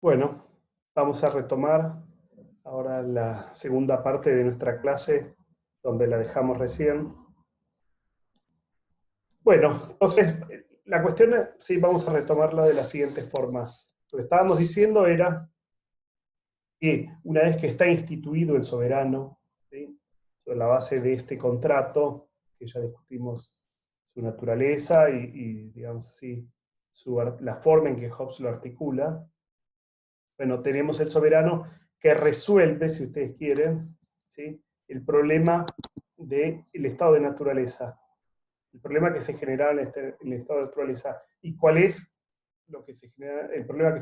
Bueno, vamos a retomar ahora la segunda parte de nuestra clase, donde la dejamos recién. Bueno, entonces, la cuestión es, sí, vamos a retomarla de la siguiente forma. Lo que estábamos diciendo era que una vez que está instituido el soberano, ¿sí?, sobre la base de este contrato, que ya discutimos su naturaleza y digamos así, la forma en que Hobbes lo articula. Bueno, tenemos el soberano que resuelve, si ustedes quieren, ¿sí?, el problema del estado de naturaleza, el problema que se generaba en el estado de naturaleza. ¿Y cuál es lo que el problema que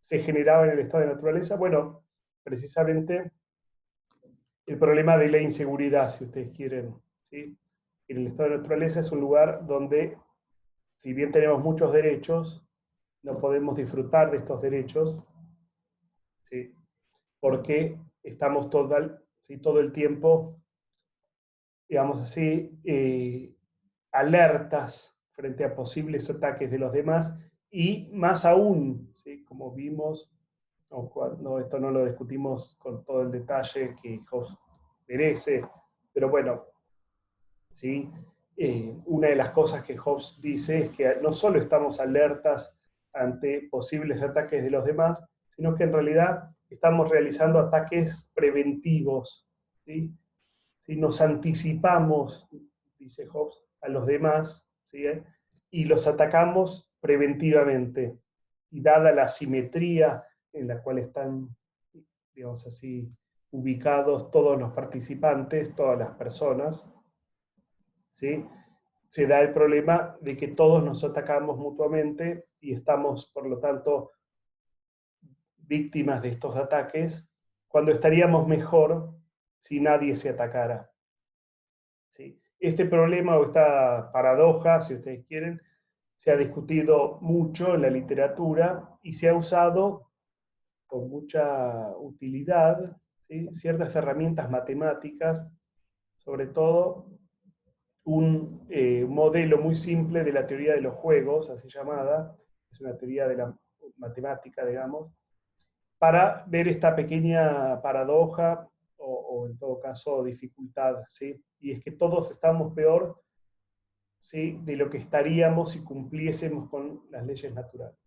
se generaba en el estado de naturaleza? Bueno, precisamente el problema de la inseguridad, si ustedes quieren, ¿sí? En el estado de naturaleza es un lugar donde, si bien tenemos muchos derechos, no podemos disfrutar de estos derechos, ¿sí?, porque estamos ¿sí?, todo el tiempo, digamos así, alertas frente a posibles ataques de los demás, y más aún, ¿sí?, como vimos, esto no lo discutimos con todo el detalle que Hobbes merece, pero bueno, ¿sí? Una de las cosas que Hobbes dice es que no solo estamos alertas ante posibles ataques de los demás, sino que en realidad estamos realizando ataques preventivos, ¿sí? Si nos anticipamos, dice Hobbes, a los demás, ¿sí?, y los atacamos preventivamente. Y dada la simetría en la cual están, digamos así, ubicados todos los participantes, todas las personas, ¿sí?, se da el problema de que todos nos atacamos mutuamente y estamos, por lo tanto, víctimas de estos ataques, cuando estaríamos mejor si nadie se atacara, ¿sí? Este problema o esta paradoja, si ustedes quieren, se ha discutido mucho en la literatura y se ha usado con mucha utilidad, ¿sí?, ciertas herramientas matemáticas, sobre todo un modelo muy simple de la teoría de los juegos, así llamada, es una teoría de la matemática, digamos, para ver esta pequeña paradoja o en todo caso dificultad, ¿sí? Y es que todos estamos peor, ¿sí?, de lo que estaríamos si cumpliésemos con las leyes naturales,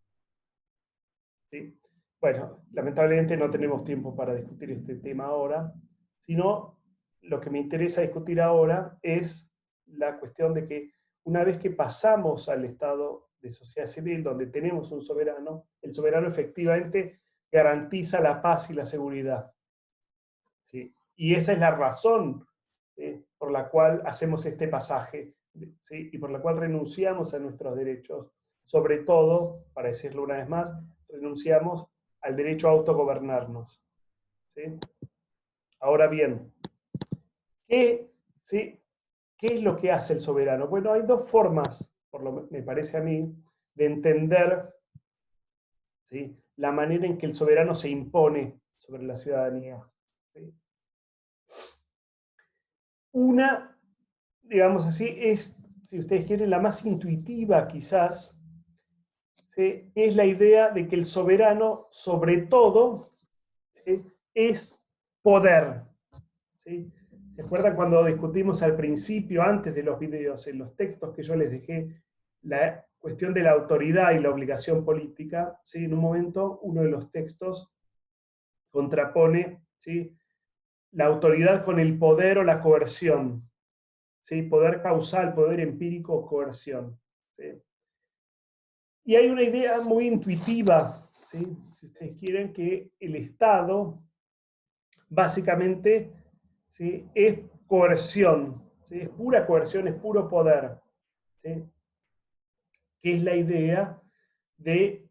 ¿sí? Bueno, lamentablemente no tenemos tiempo para discutir este tema ahora, sino lo que me interesa discutir ahora es la cuestión de que una vez que pasamos al estado de sociedad civil, donde tenemos un soberano, el soberano efectivamente garantiza la paz y la seguridad, ¿sí? Y esa es la razón, por la cual hacemos este pasaje, ¿sí?, y por la cual renunciamos a nuestros derechos. Sobre todo, para decirlo una vez más, renunciamos al derecho a autogobernarnos, ¿sí? Ahora bien, ¿sí?, ¿qué es lo que hace el soberano? Bueno, hay dos formas, me parece a mí, de entender, ¿sí?, la manera en que el soberano se impone sobre la ciudadanía, ¿sí? Una, digamos así, es, si ustedes quieren, la más intuitiva quizás, ¿sí?, es la idea de que el soberano, sobre todo, ¿sí?, es poder, ¿sí? ¿Se acuerdan cuando discutimos al principio, antes de los videos, en los textos que yo les dejé, la cuestión de la autoridad y la obligación política? ¿Sí? En un momento, uno de los textos contrapone, ¿sí?, la autoridad con el poder o la coerción, ¿sí? Poder causal, poder empírico o coerción, ¿sí? Y hay una idea muy intuitiva, ¿sí?, si ustedes quieren, que el Estado básicamente, ¿sí?, es coerción, ¿sí?, es pura coerción, es puro poder, ¿sí?, que es la idea de,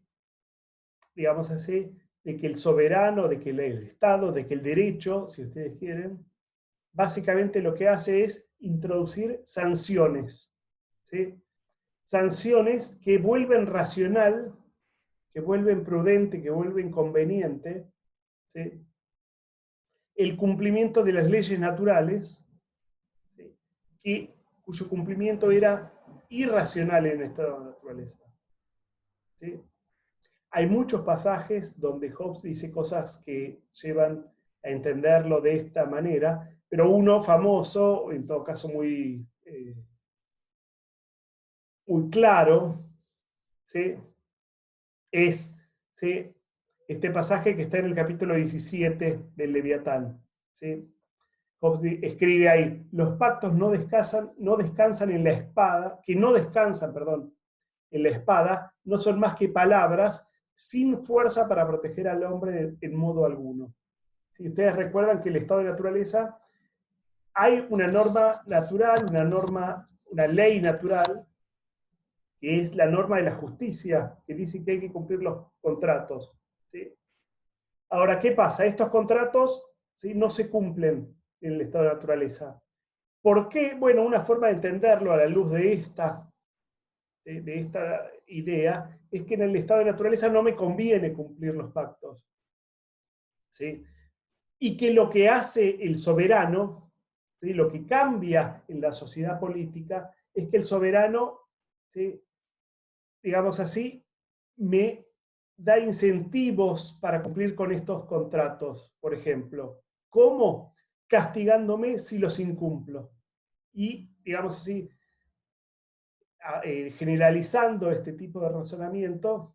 digamos así, de que el soberano, de que el Estado, de que el derecho, si ustedes quieren, básicamente lo que hace es introducir sanciones, ¿sí? Sanciones que vuelven racional, que vuelven prudente, que vuelven conveniente, ¿sí?, el cumplimiento de las leyes naturales, ¿sí?, cuyo cumplimiento era irracional en el estado de naturaleza, ¿sí? Hay muchos pasajes donde Hobbes dice cosas que llevan a entenderlo de esta manera, pero uno famoso, en todo caso muy, muy claro, ¿sí? Es, ¿sí?, este pasaje que está en el capítulo 17 del Leviatán. ¿Sí? Hobbes escribe ahí: los pactos no descansan en la espada, que no descansan, perdón, en la espada, no son más que palabras sin fuerza para proteger al hombre en modo alguno. Si ustedes recuerdan que el estado de naturaleza, hay una norma natural, una ley natural, que es la norma de la justicia, que dice que hay que cumplir los contratos. ¿Sí? Ahora, ¿qué pasa? Estos contratos, ¿sí?, no se cumplen en el estado de naturaleza. ¿Por qué? Bueno, una forma de entenderlo a la luz de esta idea es que en el estado de naturaleza no me conviene cumplir los pactos. ¿Sí? Y que lo que hace el soberano, ¿sí?, lo que cambia en la sociedad política, es que el soberano, ¿sí?, digamos así, me da incentivos para cumplir con estos contratos, por ejemplo. ¿Cómo? Castigándome si los incumplo. Y, digamos así, generalizando este tipo de razonamiento,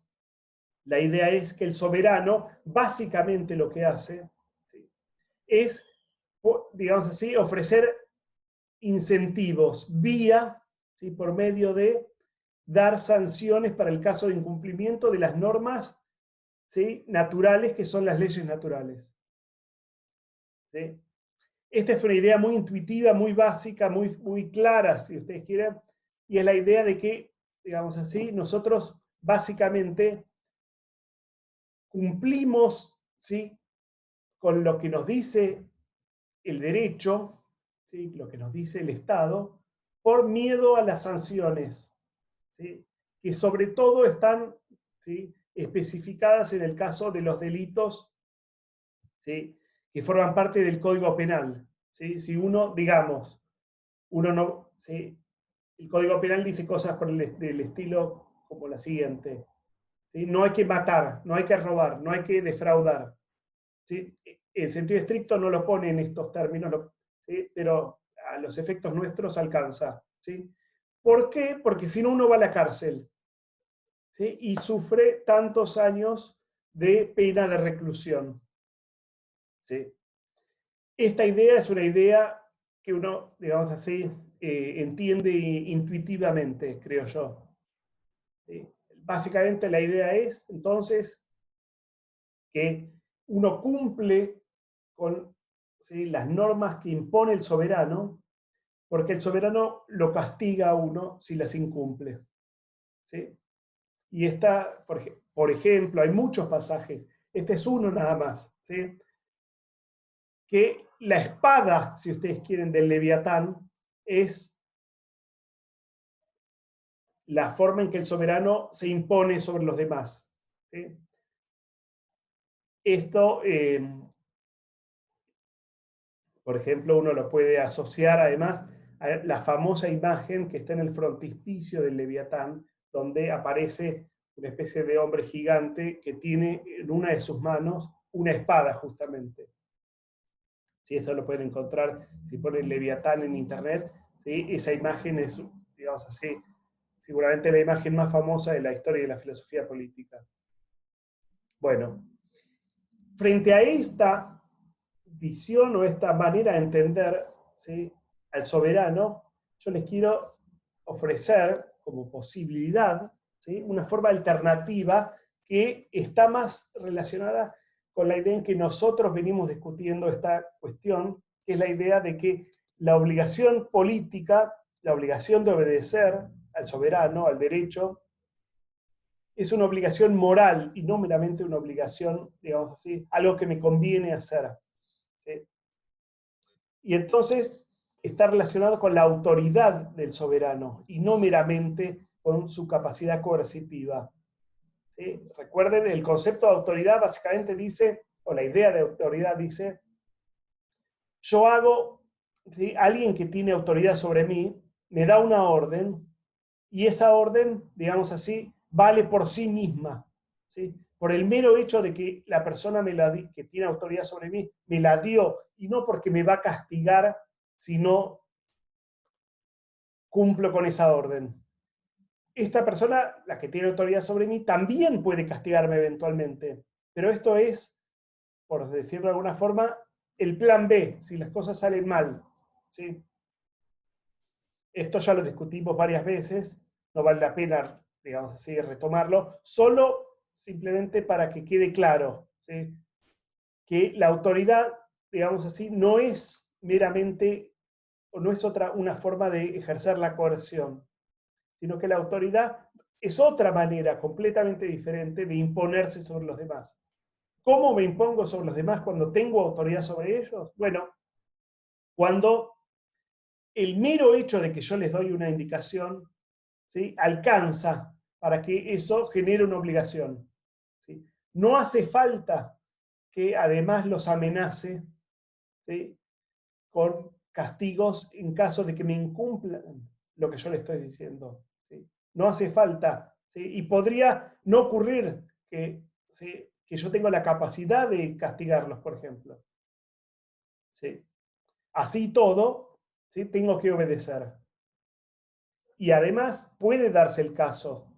la idea es que el soberano básicamente lo que hace, ¿sí?, es, digamos así, ofrecer incentivos vía, ¿sí?, por medio de dar sanciones para el caso de incumplimiento de las normas, ¿sí?, naturales, que son las leyes naturales. ¿Sí? Esta es una idea muy intuitiva, muy básica, muy, muy clara, si ustedes quieren, y es la idea de que, digamos así, nosotros básicamente cumplimos, ¿sí?, con lo que nos dice el derecho, ¿sí?, lo que nos dice el Estado, por miedo a las sanciones, ¿sí?, que sobre todo están, ¿sí?, especificadas en el caso de los delitos, ¿sí?, que forman parte del Código Penal. ¿Sí? Si uno, digamos, uno no, ¿sí?, el Código Penal dice cosas por del estilo como la siguiente: ¿sí?, no hay que matar, no hay que robar, no hay que defraudar. ¿Sí? En sentido estricto no lo pone en estos términos, ¿sí?, pero a los efectos nuestros alcanza. ¿Sí? ¿Por qué? Porque si no, uno va a la cárcel, ¿sí?, y sufre tantos años de pena de reclusión. ¿Sí? Esta idea es una idea que uno, digamos así, entiende intuitivamente, creo yo. ¿Sí? Básicamente la idea es, entonces, que uno cumple con, ¿sí?, las normas que impone el soberano, porque el soberano lo castiga a uno si las incumple. ¿Sí? Y esta, por ejemplo, hay muchos pasajes, este es uno nada más, ¿sí?, que la espada, si ustedes quieren, del Leviatán es la forma en que el soberano se impone sobre los demás. ¿Sí? Esto, por ejemplo, uno lo puede asociar además a la famosa imagen que está en el frontispicio del Leviatán, donde aparece una especie de hombre gigante que tiene en una de sus manos una espada, justamente. ¿Sí? Eso lo pueden encontrar si ponen Leviatán en internet. ¿Sí? Esa imagen es, digamos así, seguramente la imagen más famosa de la historia de la filosofía política. Bueno, frente a esta visión o esta manera de entender, ¿sí?, al soberano, yo les quiero ofrecer como posibilidad, ¿sí?, una forma alternativa que está más relacionada con la idea en que nosotros venimos discutiendo esta cuestión, que es la idea de que la obligación política, la obligación de obedecer al soberano, al derecho, es una obligación moral y no meramente una obligación, digamos así, algo que me conviene hacer. ¿Sí? Y entonces está relacionado con la autoridad del soberano y no meramente con su capacidad coercitiva. ¿Sí? Recuerden, el concepto de autoridad básicamente dice, o la idea de autoridad dice, yo hago, ¿sí?, alguien que tiene autoridad sobre mí me da una orden y esa orden, digamos así, vale por sí misma. ¿sí? Por el mero hecho de que la persona que tiene autoridad sobre mí me la dio, y no porque me va a castigar si no cumplo con esa orden. Esta persona, la que tiene autoridad sobre mí, también puede castigarme eventualmente, pero esto es, por decirlo de alguna forma, el plan B, si las cosas salen mal, ¿sí? Esto ya lo discutimos varias veces, no vale la pena, digamos así, retomarlo, solo simplemente para que quede claro, ¿sí? Que la autoridad, digamos así, no es meramente, o no es una forma de ejercer la coerción, sino que la autoridad es otra manera completamente diferente de imponerse sobre los demás. ¿Cómo me impongo sobre los demás cuando tengo autoridad sobre ellos? Bueno, cuando el mero hecho de que yo les doy una indicación, ¿sí?, alcanza para que eso genere una obligación, ¿sí? No hace falta que además los amenace, ¿sí?, con castigos en caso de que me incumplan lo que yo les estoy diciendo, ¿sí? No hace falta, ¿sí? Y podría no ocurrir que, ¿sí?, que yo tengo la capacidad de castigarlos, por ejemplo, ¿sí? Así todo, ¿sí?, tengo que obedecer. Y además puede darse el caso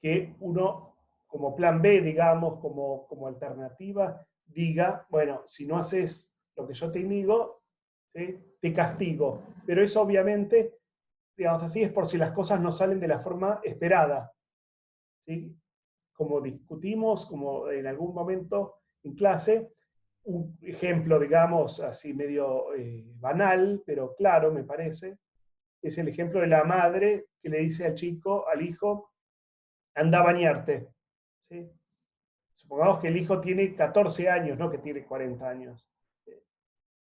que uno, como plan B, digamos, como alternativa, diga, bueno, si no haces lo que yo te digo, ¿sí?, te castigo. Pero eso obviamente, digamos así, es por si las cosas no salen de la forma esperada, ¿sí? Como discutimos, como en algún momento en clase, un ejemplo, digamos, así medio banal, pero claro, me parece, es el ejemplo de la madre que le dice al chico, al hijo, anda a bañarte, ¿sí? Supongamos que el hijo tiene 14 años, no que tiene 40 años.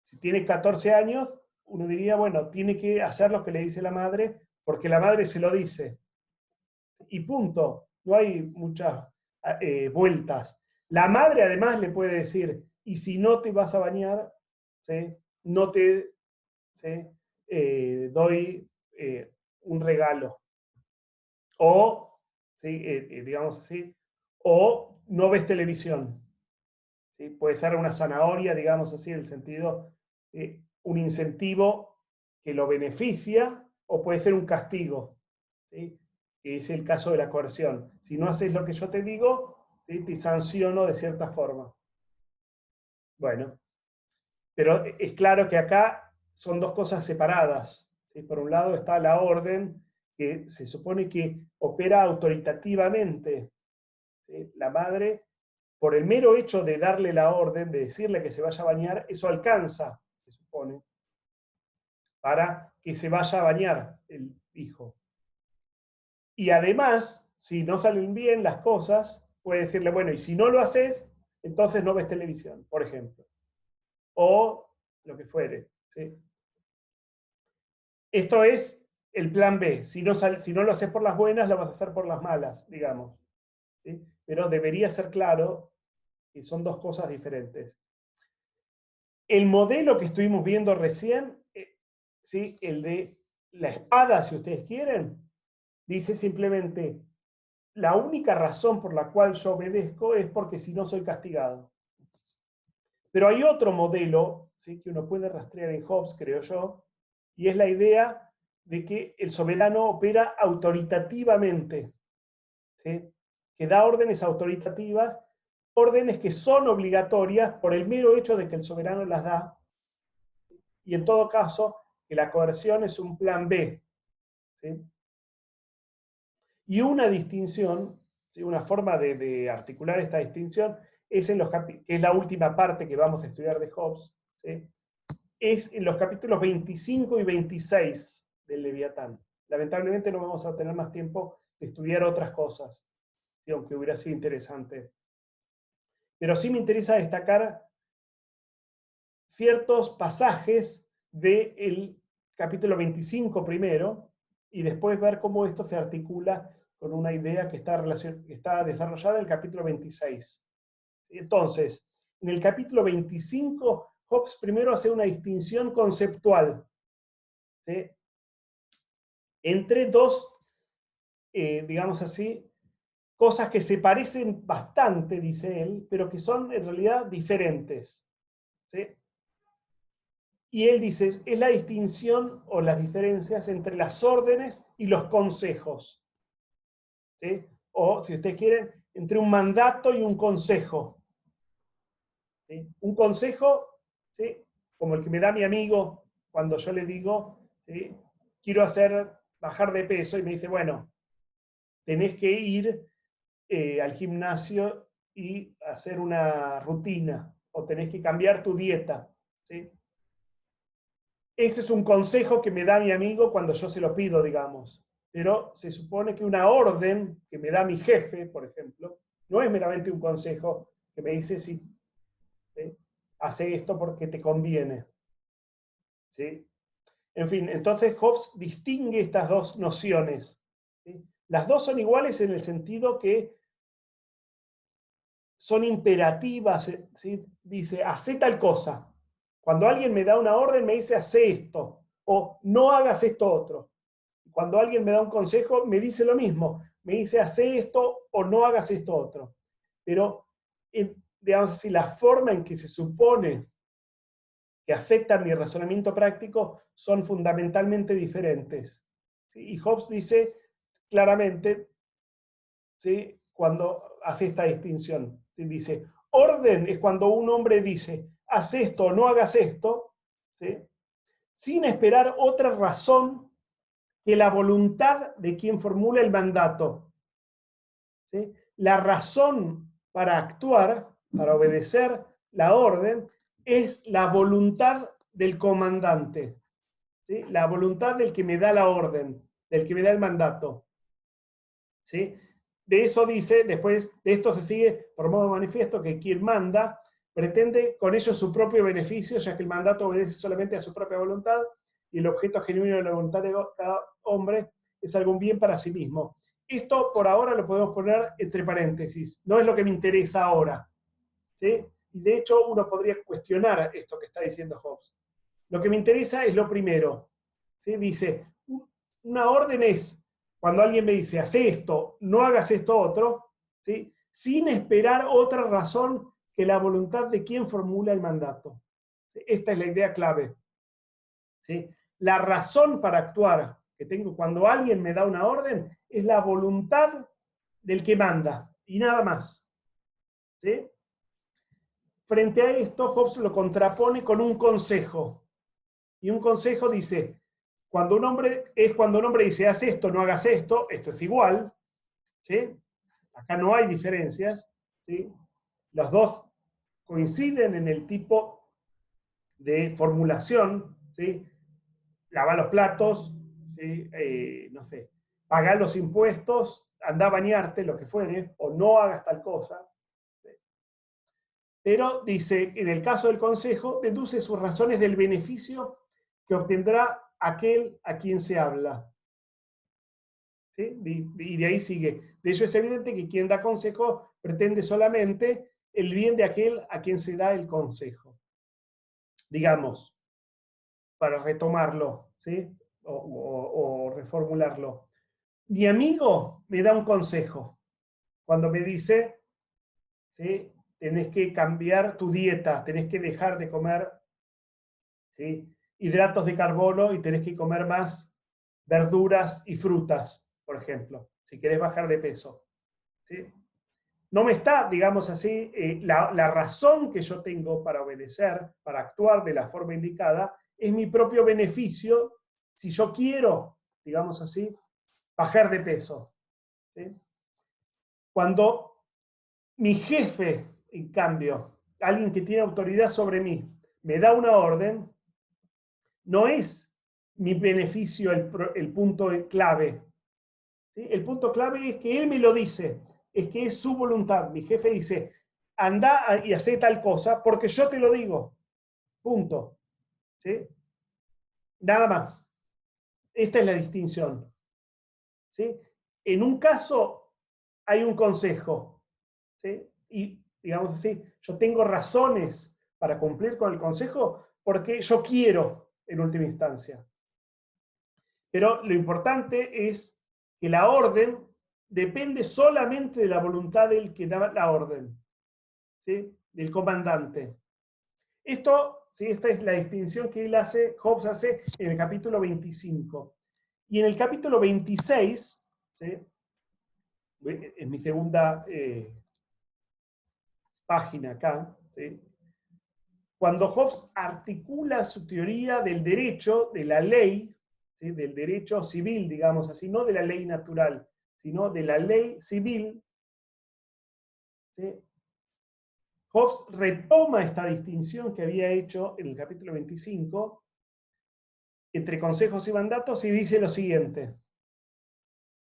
Si tiene 14 años, uno diría, bueno, tiene que hacer lo que le dice la madre, porque la madre se lo dice. Y punto. No hay muchas vueltas. La madre además le puede decir, y si no te vas a bañar, ¿sí?, no te, ¿sí?, doy un regalo. O, ¿sí?, digamos así, o no ves televisión, ¿sí? Puede ser una zanahoria, digamos así, en el sentido, un incentivo que lo beneficia, o puede ser un castigo, ¿sí?, que es el caso de la coerción. Si no haces lo que yo te digo, ¿sí?, te sanciono de cierta forma. Bueno, pero es claro que acá son dos cosas separadas, ¿sí? Por un lado está la orden, que se supone que opera autoritativamente, ¿sí? La madre, por el mero hecho de darle la orden, de decirle que se vaya a bañar, eso alcanza, se supone, para que se vaya a bañar el hijo. Y además, si no salen bien las cosas, puede decirle, bueno, y si no lo haces, entonces no ves televisión, por ejemplo. O lo que fuere, ¿sí? Esto es el plan B. Si no lo haces por las buenas, lo vas a hacer por las malas, digamos, ¿sí? Pero debería ser claro que son dos cosas diferentes. El modelo que estuvimos viendo recién, ¿sí?, el de la espada, si ustedes quieren, dice simplemente, la única razón por la cual yo obedezco es porque si no soy castigado. Pero hay otro modelo, ¿sí?, que uno puede rastrear en Hobbes, creo yo, y es la idea de que el soberano opera autoritativamente, ¿sí?, que da órdenes autoritativas, órdenes que son obligatorias por el mero hecho de que el soberano las da, y en todo caso, que la coerción es un plan B, ¿sí? Y una distinción, ¿sí?, una forma de articular esta distinción, es que es la última parte que vamos a estudiar de Hobbes, ¿sí?, es en los capítulos 25 y 26 del Leviatán. Lamentablemente no vamos a tener más tiempo de estudiar otras cosas, ¿sí?, aunque hubiera sido interesante. Pero sí me interesa destacar ciertos pasajes del capítulo 25 primero, y después ver cómo esto se articula con una idea que está desarrollada en el capítulo 26. Entonces, en el capítulo 25, Hobbes primero hace una distinción conceptual, ¿sí?, entre dos, digamos así, cosas que se parecen bastante, dice él, pero que son en realidad diferentes. ¿Sí? Y él dice, es la distinción o las diferencias entre las órdenes y los consejos. ¿Sí? O, si ustedes quieren, entre un mandato y un consejo. ¿Sí? Un consejo, ¿sí?, como el que me da mi amigo cuando yo le digo, ¿sí?, quiero bajar de peso, y me dice, bueno, tenés que ir al gimnasio y hacer una rutina, o tenés que cambiar tu dieta. ¿Sí? Ese es un consejo que me da mi amigo cuando yo se lo pido, digamos. Pero se supone que una orden que me da mi jefe, por ejemplo, no es meramente un consejo que me dice, sí, ¿sí?, hace esto porque te conviene. ¿Sí? En fin, entonces Hobbes distingue estas dos nociones. ¿Sí? Las dos son iguales en el sentido que son imperativas. ¿Sí? Dice, hace tal cosa. Cuando alguien me da una orden, me dice, hace esto, o no hagas esto otro. Cuando alguien me da un consejo, me dice lo mismo. Me dice, hace esto o no hagas esto otro. Pero, digamos así, la forma en que se supone que afectan mi razonamiento práctico son fundamentalmente diferentes. ¿Sí? Y Hobbes dice claramente, ¿sí?, cuando hace esta distinción. ¿Sí? Dice, orden es cuando un hombre dice, haz esto o no hagas esto, ¿sí?, sin esperar otra razón que la voluntad de quien formula el mandato. ¿Sí? La razón para actuar, para obedecer la orden, es la voluntad del comandante. ¿Sí? La voluntad del que me da la orden, del que me da el mandato. ¿Sí? De eso dice, después de esto se sigue por modo manifiesto que quien manda pretende con ello su propio beneficio, ya que el mandato obedece solamente a su propia voluntad y el objeto genuino de la voluntad de cada hombre es algún bien para sí mismo. Esto por ahora lo podemos poner entre paréntesis, no es lo que me interesa ahora. ¿Sí? Y de hecho uno podría cuestionar esto que está diciendo Hobbes. Lo que me interesa es lo primero. ¿Sí? Dice, una orden es cuando alguien me dice, haz esto, no hagas esto otro, ¿sí?, sin esperar otra razón que la voluntad de quien formula el mandato. ¿Sí? Esta es la idea clave. ¿Sí? La razón para actuar que tengo cuando alguien me da una orden es la voluntad del que manda y nada más. ¿Sí? Frente a esto, Hobbes lo contrapone con un consejo. Y un consejo dice, cuando un hombre dice, haz esto, no hagas esto es igual. ¿Sí? Acá no hay diferencias. ¿Sí? Los dos coinciden en el tipo de formulación. ¿Sí? Lava los platos, ¿sí? No sé, pagar los impuestos, anda a bañarte, lo que fuere, o no hagas tal cosa. ¿Sí? Pero dice, en el caso del consejo, deduce sus razones del beneficio que obtendrá aquel a quien se habla. ¿Sí? Y de ahí sigue. De ello es evidente que quien da consejo pretende solamente el bien de aquel a quien se da el consejo. Digamos, para retomarlo, ¿sí?, o reformularlo. Mi amigo me da un consejo cuando me dice, ¿sí?, tenés que cambiar tu dieta, tenés que dejar de comer, ¿sí?, hidratos de carbono y tenés que comer más verduras y frutas, por ejemplo, si querés bajar de peso. ¿Sí? No me está, digamos así, la razón que yo tengo para obedecer, para actuar de la forma indicada, es mi propio beneficio si yo quiero, digamos así, bajar de peso. ¿Sí? Cuando mi jefe, en cambio, alguien que tiene autoridad sobre mí, me da una orden, no es mi beneficio el punto clave. ¿Sí? El punto clave es que él me lo dice, es que es su voluntad. Mi jefe dice, anda y hace tal cosa porque yo te lo digo. Punto. ¿Sí? Nada más. Esta es la distinción. ¿Sí? En un caso hay un consejo. ¿Sí? Y, digamos así, yo tengo razones para cumplir con el consejo porque yo quiero en última instancia. Pero lo importante es que la orden depende solamente de la voluntad del que da la orden, ¿sí? Del comandante. Esto, ¿sí? Esta es la distinción que Hobbes hace en el capítulo 25. Y en el capítulo 26, ¿sí? Es mi segunda página acá, ¿sí? Cuando Hobbes articula su teoría del derecho, de la ley, ¿sí? Del derecho civil, digamos así, no de la ley natural, sino de la ley civil, ¿sí? Hobbes retoma esta distinción que había hecho en el capítulo 25 entre consejos y mandatos y dice lo siguiente.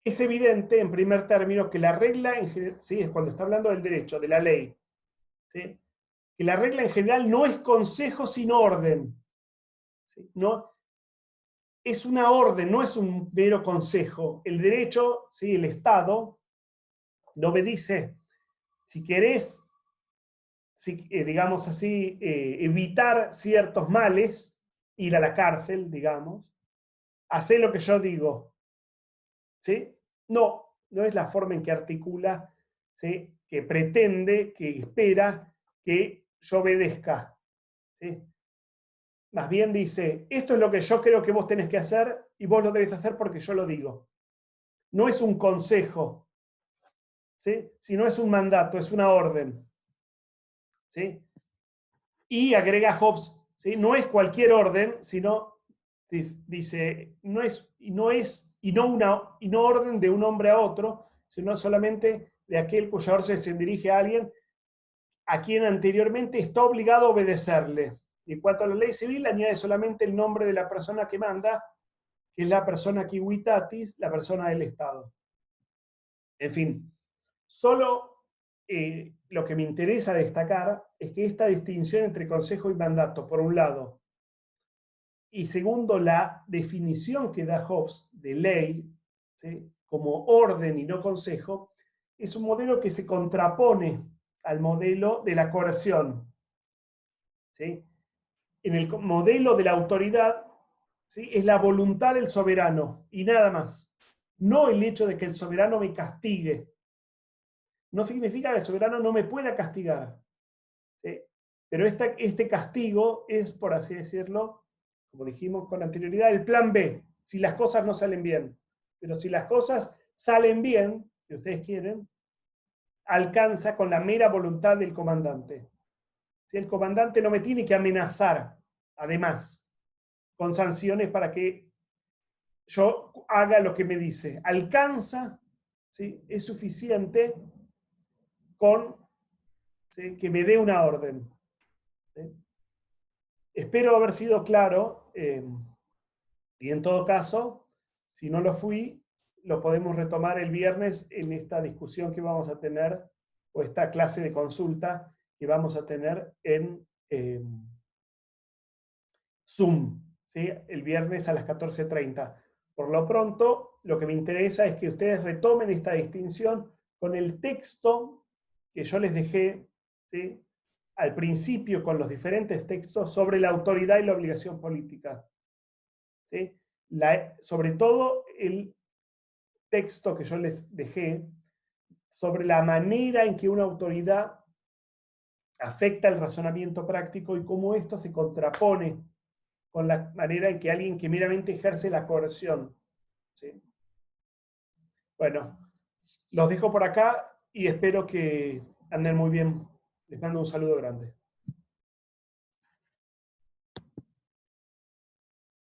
Es evidente, en primer término, que la regla, ¿sí? Es cuando está hablando del derecho, de la ley, ¿sí? Que la regla en general no es consejo sino orden, ¿sí? No, es una orden, no es un mero consejo. El derecho, ¿sí? El Estado, no me dice, si querés, si, digamos así, evitar ciertos males, ir a la cárcel, digamos, hacer lo que yo digo, ¿sí? No, no es la forma en que articula, ¿sí? Que pretende, que espera que yo obedezca, ¿sí? Más bien dice, esto es lo que yo creo que vos tenés que hacer y vos lo debes hacer porque yo lo digo. No es un consejo, ¿sí? Sino es un mandato, es una orden, ¿sí? Y agrega Hobbes, ¿sí? No es cualquier orden, sino, dice, no orden de un hombre a otro, sino solamente de aquel cuya orden se dirige a alguien a quien anteriormente está obligado a obedecerle. Y en cuanto a la ley civil, añade solamente el nombre de la persona que manda, que es la persona civitatis, la persona del Estado. En fin, solo lo que me interesa destacar es que esta distinción entre consejo y mandato, por un lado, y segundo, la definición que da Hobbes de ley, ¿sí? Como orden y no consejo, es un modelo que se contrapone al modelo de la coerción, ¿sí? En el modelo de la autoridad, ¿sí? Es la voluntad del soberano y nada más. No el hecho de que el soberano me castigue. No significa que el soberano no me pueda castigar, ¿sí? Pero este castigo es, por así decirlo, como dijimos con anterioridad, el plan B, si las cosas no salen bien. Pero si las cosas salen bien, si ustedes quieren, alcanza con la mera voluntad del comandante. Si el comandante no me tiene que amenazar, además, con sanciones para que yo haga lo que me dice. Alcanza, ¿sí? Es suficiente con, ¿sí? Que me dé una orden, ¿sí? Espero haber sido claro y en todo caso, si no lo fui, lo podemos retomar el viernes en esta discusión que vamos a tener o esta clase de consulta que vamos a tener en Zoom, ¿sí? El viernes a las 14:30. Por lo pronto, lo que me interesa es que ustedes retomen esta distinción con el texto que yo les dejé, ¿sí? Al principio con los diferentes textos sobre la autoridad y la obligación política, ¿sí? Sobre todo el texto que yo les dejé sobre la manera en que una autoridad afecta el razonamiento práctico y cómo esto se contrapone con la manera en que alguien que meramente ejerce la coerción, ¿sí? Bueno, los dejo por acá y espero que anden muy bien. Les mando un saludo grande.